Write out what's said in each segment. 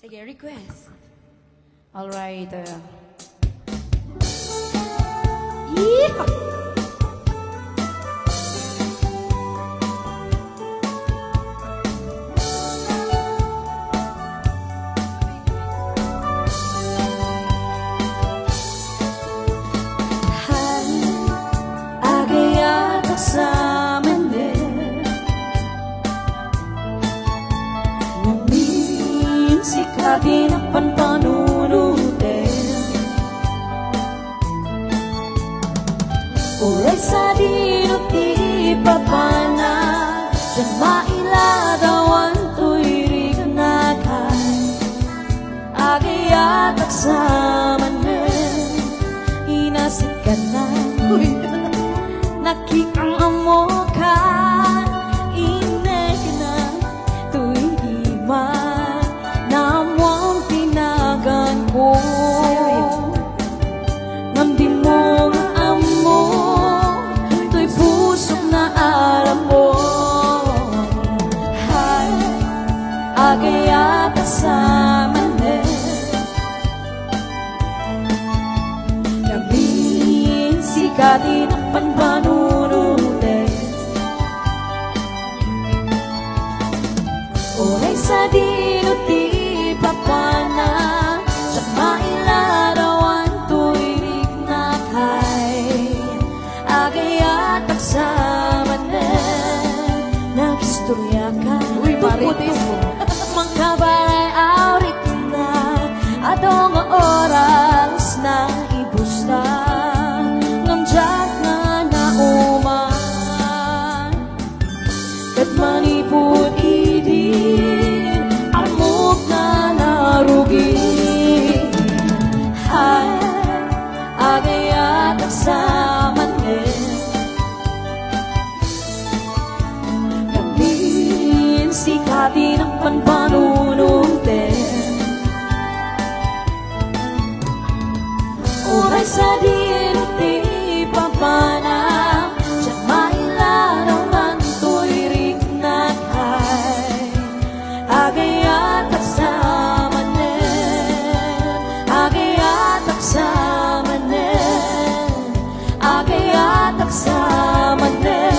Sige, request. Alright. Yeehaw! Sa menit Ngamin sikatin ang panpanunutin Uray sa dinuti papana Diyan mailadawan tuirig na kay Agayatak sa menit Inasit ka na Nakikang amo ka, inay na tuwing iman na mo ang tinagan ko. Ngamdi mo ang amo, to'y pusok na alam mo. Hay, agayata sa manet. Gamin, sikatin ang panpanunutin Oray sa dinuti papana Siya mailarawan tuwirig na kay Agayatak sa manet Nagistorya ka Puputis Mangkabaray awrit na Adong oras na ibus na Ngamjat na nauman Kat manipod idin Amok na narugi Hay, agayatak sa manet Gamin, sikatin ang panpanununtin Oray sa dinuti papana Diyan mailarawan tuwirig na kay Agayatak sa manet Agayatak sa manet Agayatak sa manet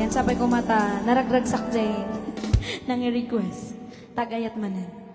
Sabay ko mata, naragragsak dyan. Nang i-request. Tagayat manan.